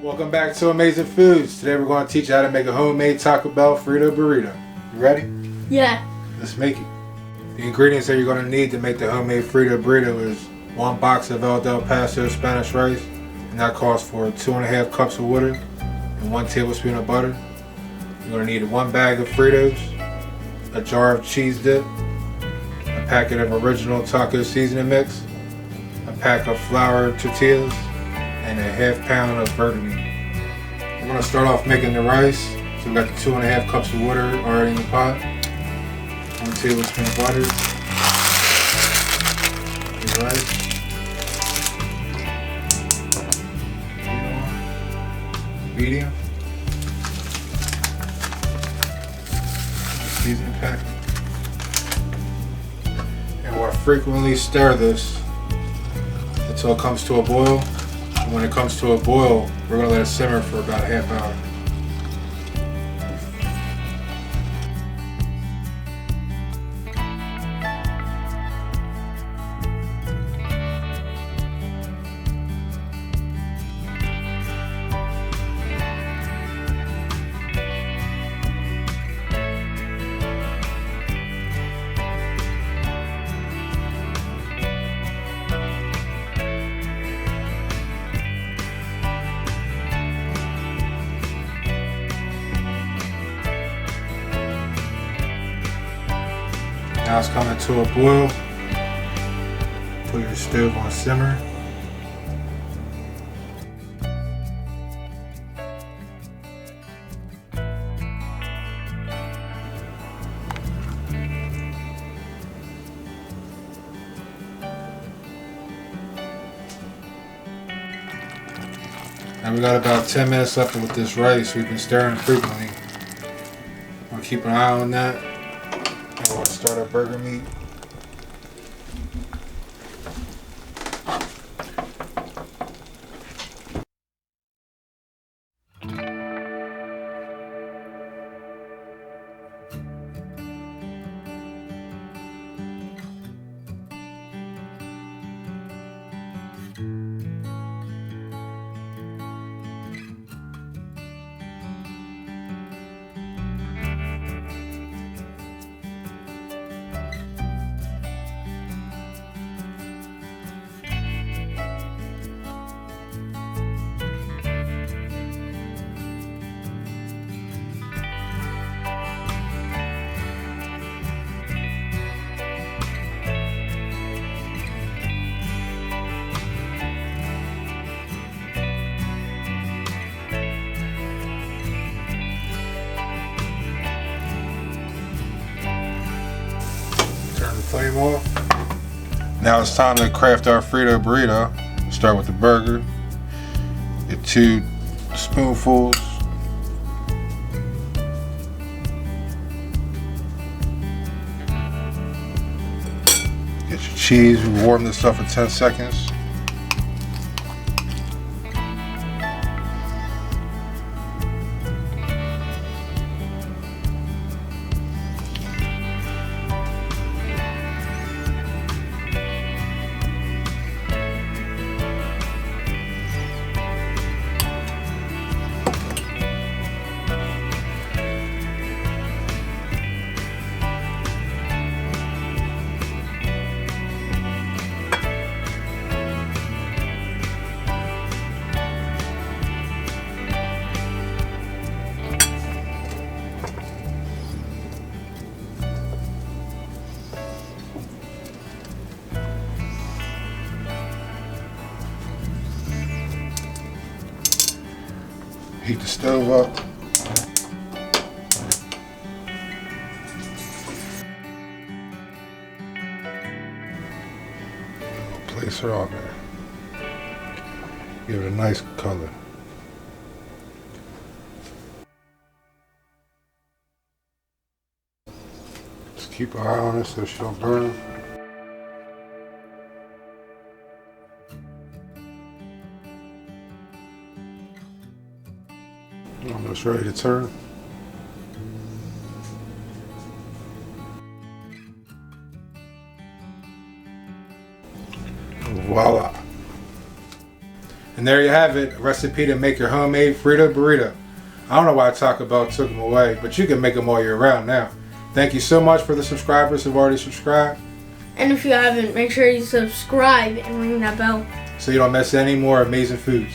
Welcome back to Amazing Foods. Today we're going to teach you how to make a homemade Taco Bell Frito Burrito. You ready? Yeah. Let's make it. The ingredients that you're going to need to make the homemade Frito Burrito is 1 box of El Paso Spanish rice, and that calls for 2.5 cups of water and 1 tablespoon of butter. You're going to need 1 bag of Fritos, a jar of cheese dip, a packet of original taco seasoning mix, a pack of flour tortillas, and a ½ pound of burger meat. We're going to start off making the rice. So we got the 2.5 cups of water already in the pot, 1 tablespoon of butter, the rice, medium, seasoning pack, and we'll frequently stir this until it comes to a boil. And when it comes to a boil, we're going to let it simmer for about a ½ hour. Now it's coming to a boil. Put your stove on simmer. And we got about 10 minutes left with this rice. We've been stirring frequently. We'll keep an eye on that. And we'll start our burger meat. Turn the flame off. Now it's time to craft our Frito Burrito. Start with the burger. Get 2 spoonfuls. Get your cheese. We warm this up for 10 seconds. Heat the stove up. Place her on there. Give it a nice color. Just keep an eye on it so she don't burn. Almost ready to turn. Voila. And there you have it, a recipe to make your homemade Frito Burrito. I don't know why Taco Bell took them away, but you can make them all year round now. Thank you so much for the subscribers who've already subscribed. And if you haven't, make sure you subscribe and ring that bell So you don't miss any more amazing foods.